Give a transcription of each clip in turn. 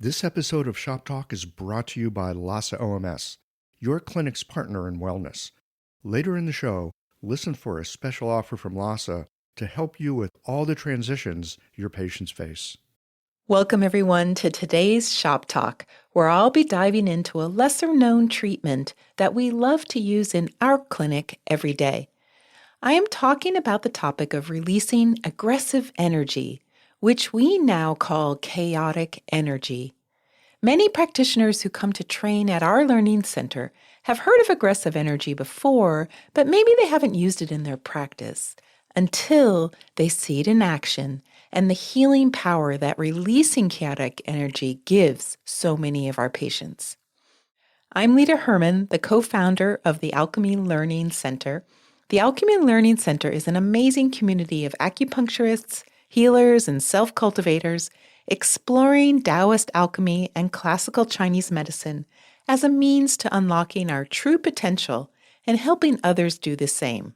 This episode of Shop Talk is brought to you by Lhasa OMS, your clinic's partner in wellness. Later in the show, listen for a special offer from Lhasa to help you with all the transitions your patients face. Welcome, everyone, to today's Shop Talk, where I'll be diving into a lesser-known treatment that we love to use in our clinic every day. I am talking about the topic of releasing aggressive energy, which we now call chaotic energy. Many practitioners who come to train at our learning center have heard of aggressive energy before, but maybe they haven't used it in their practice until they see it in action and the healing power that releasing chaotic energy gives so many of our patients. I'm Leta Herman, the co-founder of the Alchemy Learning Center. The Alchemy Learning Center is an amazing community of acupuncturists, healers, and self-cultivators exploring Taoist alchemy and classical Chinese medicine as a means to unlocking our true potential and helping others do the same.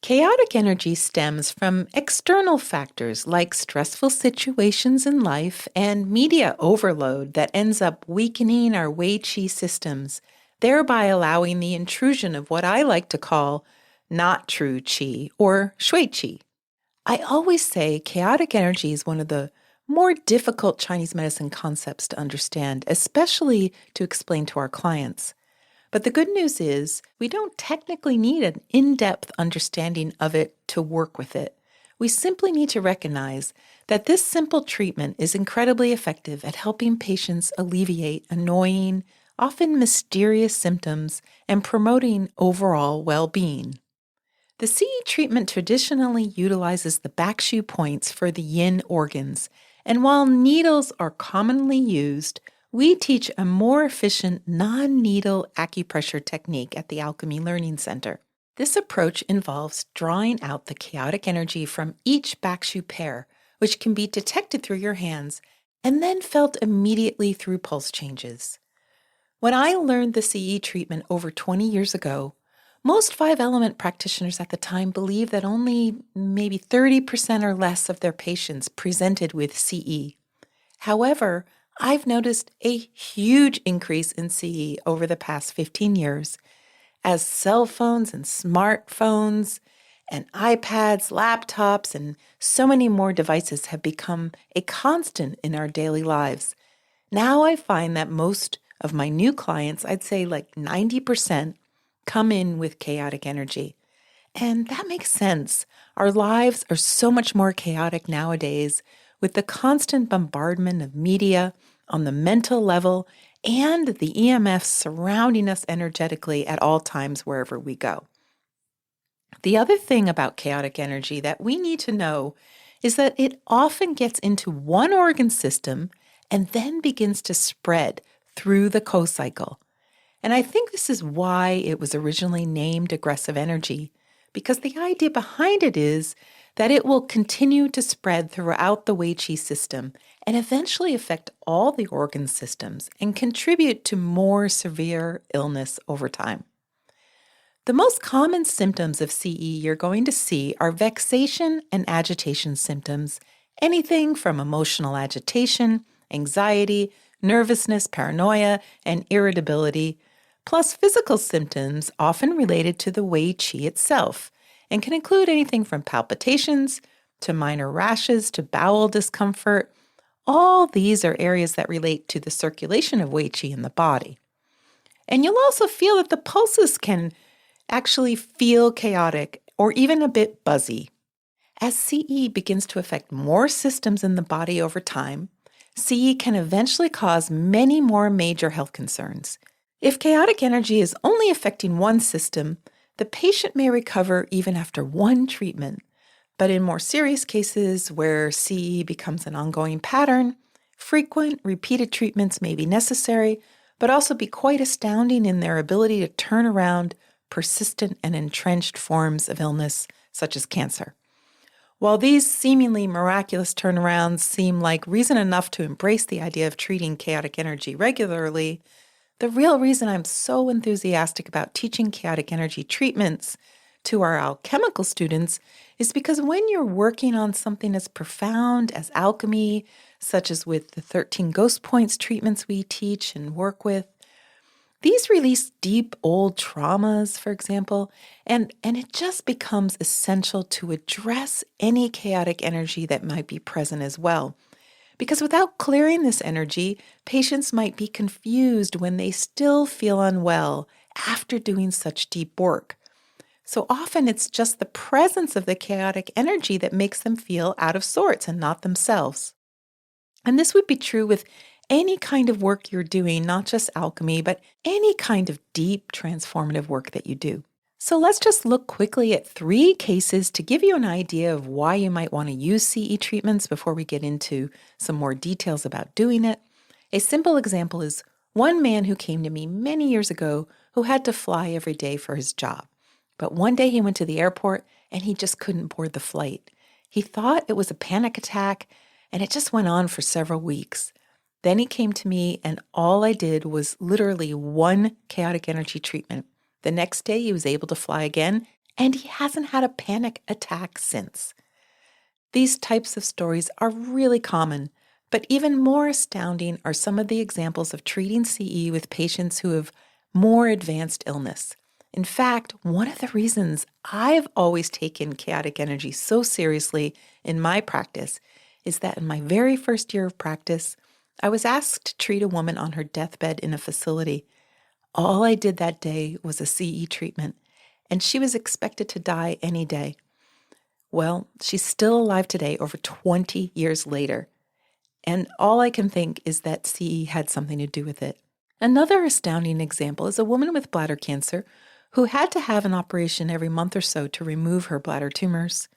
Chaotic energy stems from external factors like stressful situations in life and media overload that ends up weakening our Wei Qi systems, thereby allowing the intrusion of what I like to call not true Qi or Shui Qi. I always say chaotic energy is one of the more difficult Chinese medicine concepts to understand, especially to explain to our clients. But the good news is we don't technically need an in-depth understanding of it to work with it. We simply need to recognize that this simple treatment is incredibly effective at helping patients alleviate annoying, often mysterious symptoms and promoting overall well-being. The CE treatment traditionally utilizes the back shu points for the yin organs, and while needles are commonly used, we teach a more efficient non-needle acupressure technique at the Alchemy Learning Center. This approach involves drawing out the chaotic energy from each back shu pair, which can be detected through your hands and then felt immediately through pulse changes. When I learned the CE treatment over 20 years ago, most 5-element practitioners at the time believed that only maybe 30% or less of their patients presented with CE. However, I've noticed a huge increase in CE over the past 15 years as cell phones and smartphones and iPads, laptops, and so many more devices have become a constant in our daily lives. Now I find that most of my new clients, I'd say like 90%, come in with chaotic energy. And that makes sense. Our lives are so much more chaotic nowadays with the constant bombardment of media on the mental level and the EMFs surrounding us energetically at all times wherever we go. The other thing about chaotic energy that we need to know is that it often gets into one organ system and then begins to spread through the co-cycle. And I think this is why it was originally named aggressive energy, because the idea behind it is that it will continue to spread throughout the Wei Qi system and eventually affect all the organ systems and contribute to more severe illness over time. The most common symptoms of CE you're going to see are vexation and agitation symptoms, anything from emotional agitation, anxiety, nervousness, paranoia, and irritability, plus physical symptoms often related to the Wei Qi itself, and can include anything from palpitations to minor rashes to bowel discomfort. All these are areas that relate to the circulation of Wei Qi in the body. And you'll also feel that the pulses can actually feel chaotic or even a bit buzzy. As CE begins to affect more systems in the body over time, CE can eventually cause many more major health concerns. If chaotic energy is only affecting one system, the patient may recover even after one treatment. But in more serious cases where CE becomes an ongoing pattern, frequent, repeated treatments may be necessary, but also be quite astounding in their ability to turn around persistent and entrenched forms of illness, such as cancer. While these seemingly miraculous turnarounds seem like reason enough to embrace the idea of treating chaotic energy regularly, the real reason I'm so enthusiastic about teaching chaotic energy treatments to our alchemical students is because when you're working on something as profound as alchemy, such as with the 13 ghost points treatments we teach and work with, these release deep old traumas, for example, and it just becomes essential to address any chaotic energy that might be present as well. Because without clearing this energy, patients might be confused when they still feel unwell after doing such deep work. So often it's just the presence of the chaotic energy that makes them feel out of sorts and not themselves. And this would be true with any kind of work you're doing, not just alchemy, but any kind of deep transformative work that you do. So let's just look quickly at 3 cases to give you an idea of why you might want to use CE treatments before we get into some more details about doing it. A simple example is one man who came to me many years ago who had to fly every day for his job. But one day he went to the airport and he just couldn't board the flight. He thought it was a panic attack, and it just went on for several weeks. Then he came to me, and all I did was literally one chaotic energy treatment. The next day, he was able to fly again, and he hasn't had a panic attack since. These types of stories are really common, but even more astounding are some of the examples of treating CE with patients who have more advanced illness. In fact, one of the reasons I've always taken chaotic energy so seriously in my practice is that in my very first year of practice, I was asked to treat a woman on her deathbed in a facility. All I did that day was a CE treatment, and she was expected to die any day. Well, she's still alive today, over 20 years later. And all I can think is that CE had something to do with it. Another astounding example is a woman with bladder cancer who had to have an operation every month or so to remove her bladder tumors.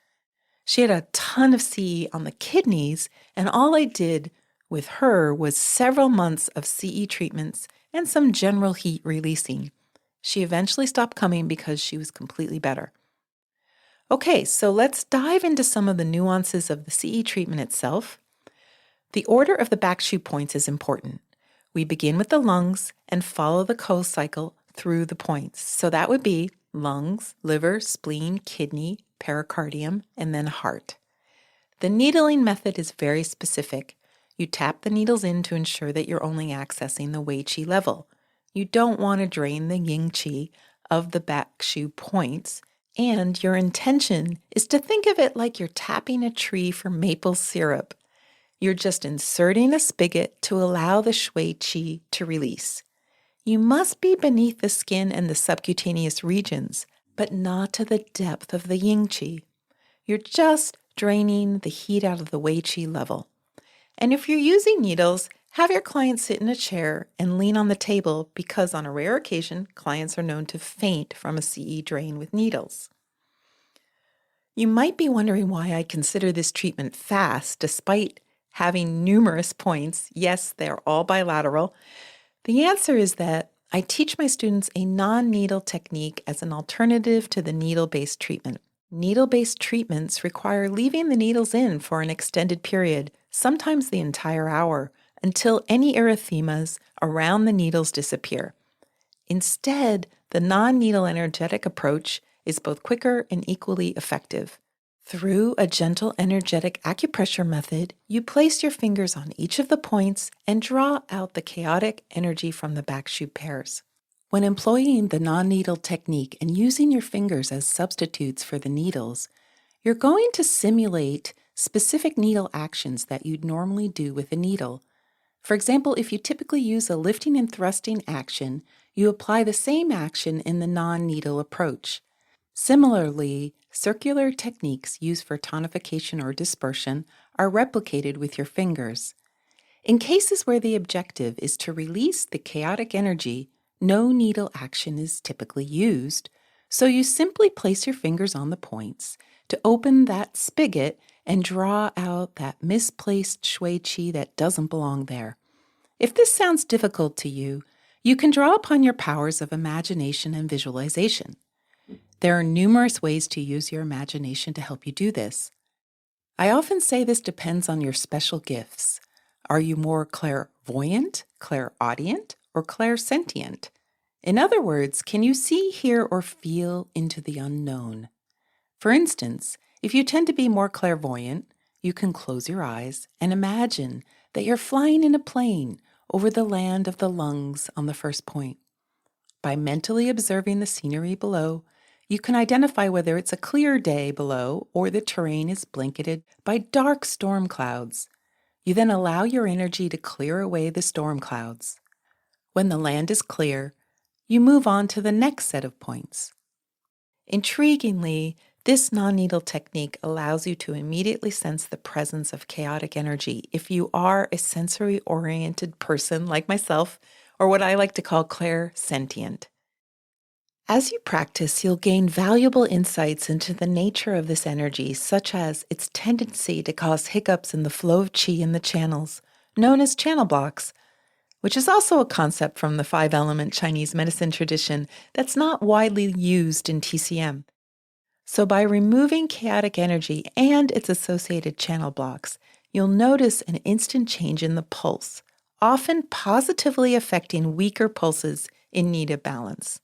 She had a ton of CE on the kidneys, and all I did with her was several months of CE treatments and some general heat releasing. She eventually stopped coming because she was completely better. Okay, so let's dive into some of the nuances of the CE treatment itself. The order of the back shoe points is important. We begin with the lungs and follow the co-cycle through the points. So that would be lungs, liver, spleen, kidney, pericardium, and then heart. The needling method is very specific. You tap the needles in to ensure that you're only accessing the Wei Qi level. You don't want to drain the yin qi of the back shoe points, and your intention is to think of it like you're tapping a tree for maple syrup. You're just inserting a spigot to allow the shui qi to release. You must be beneath the skin and the subcutaneous regions, but not to the depth of the yin qi. You're just draining the heat out of the Wei Qi level. And if you're using needles, have your client sit in a chair and lean on the table because on a rare occasion, clients are known to faint from a CE drain with needles. You might be wondering why I consider this treatment fast despite having numerous points. Yes, they're all bilateral. The answer is that I teach my students a non-needle technique as an alternative to the needle-based treatment. Needle-based treatments require leaving the needles in for an extended period, sometimes the entire hour, until any erythemas around the needles disappear. Instead, the non-needle energetic approach is both quicker and equally effective. Through a gentle energetic acupressure method, you place your fingers on each of the points and draw out the chaotic energy from the back shoe pairs. When employing the non-needle technique and using your fingers as substitutes for the needles, you're going to simulate specific needle actions that you'd normally do with a needle. For example, if you typically use a lifting and thrusting action, you apply the same action in the non-needle approach. Similarly, circular techniques used for tonification or dispersion are replicated with your fingers. In cases where the objective is to release the chaotic energy, no needle action is typically used, so you simply place your fingers on the points to open that spigot and draw out that misplaced shui qi that doesn't belong there. If this sounds difficult to you, you can draw upon your powers of imagination and visualization. There are numerous ways to use your imagination to help you do this. I often say this depends on your special gifts. Are you more clairvoyant, clairaudient, or clairsentient? In other words, can you see, hear, or feel into the unknown? For instance, if you tend to be more clairvoyant, you can close your eyes and imagine that you're flying in a plane over the land of the lungs on the first point. By mentally observing the scenery below, you can identify whether it's a clear day below or the terrain is blanketed by dark storm clouds. You then allow your energy to clear away the storm clouds. When the land is clear, you move on to the next set of points. Intriguingly, this non-needle technique allows you to immediately sense the presence of chaotic energy if you are a sensory-oriented person like myself, or what I like to call clairsentient. As you practice, you'll gain valuable insights into the nature of this energy, such as its tendency to cause hiccups in the flow of qi in the channels, known as channel blocks, which is also a concept from the five-element Chinese medicine tradition that's not widely used in TCM. So by removing chaotic energy and its associated channel blocks, you'll notice an instant change in the pulse, often positively affecting weaker pulses in need of balance.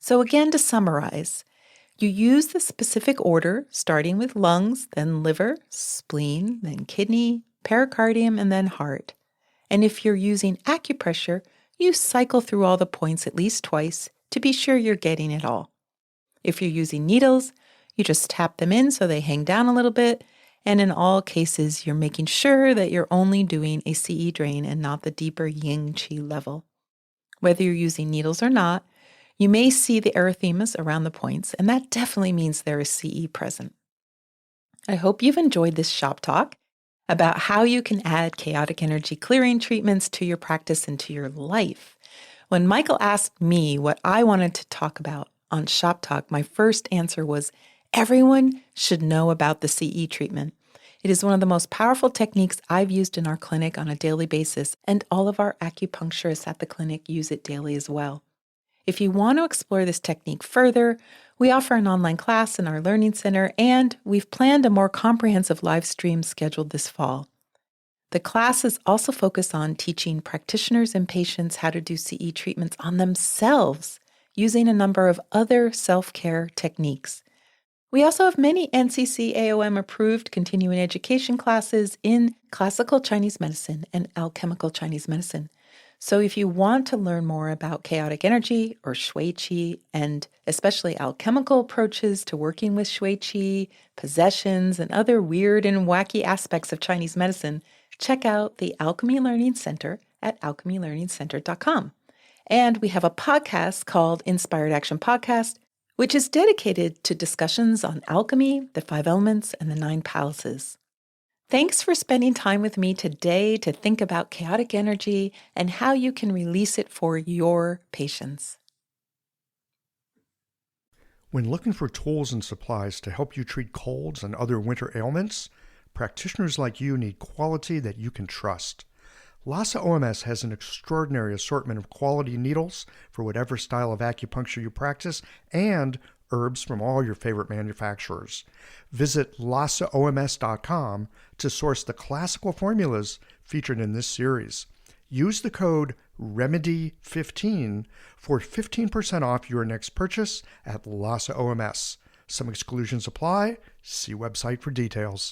So again, to summarize, you use the specific order, starting with lungs, then liver, spleen, then kidney, pericardium, and then heart. And if you're using acupressure, you cycle through all the points at least twice to be sure you're getting it all. If you're using needles, you just tap them in so they hang down a little bit, and in all cases, you're making sure that you're only doing a CE drain and not the deeper yin qi level. Whether you're using needles or not, you may see the erythemas around the points, and that definitely means there is CE present. I hope you've enjoyed this shop talk about how you can add chaotic energy clearing treatments to your practice and to your life. When Michael asked me what I wanted to talk about on Shop Talk, my first answer was everyone should know about the CE treatment. It is one of the most powerful techniques I've used in our clinic on a daily basis, and all of our acupuncturists at the clinic use it daily as well. If you want to explore this technique further, we offer an online class in our Learning Center, and we've planned a more comprehensive live stream scheduled this fall. The classes also focus on teaching practitioners and patients how to do CE treatments on themselves using a number of other self-care techniques. We also have many NCC AOM approved continuing education classes in classical Chinese medicine and alchemical Chinese medicine. So if you want to learn more about chaotic energy or Wei Qi, and especially alchemical approaches to working with Wei Qi, possessions, and other weird and wacky aspects of Chinese medicine, check out the Alchemy Learning Center at alchemylearningcenter.com. And we have a podcast called Inspired Action Podcast, which is dedicated to discussions on alchemy, the five elements, and the nine palaces. Thanks for spending time with me today to think about chaotic energy and how you can release it for your patients. When looking for tools and supplies to help you treat colds and other winter ailments, practitioners like you need quality that you can trust. Lhasa OMS has an extraordinary assortment of quality needles for whatever style of acupuncture you practice, and herbs from all your favorite manufacturers. Visit lhasaoms.com to source the classical formulas featured in this series. Use the code REMEDY15 for 15% off your next purchase at Lhasa OMS. Some exclusions apply. See website for details.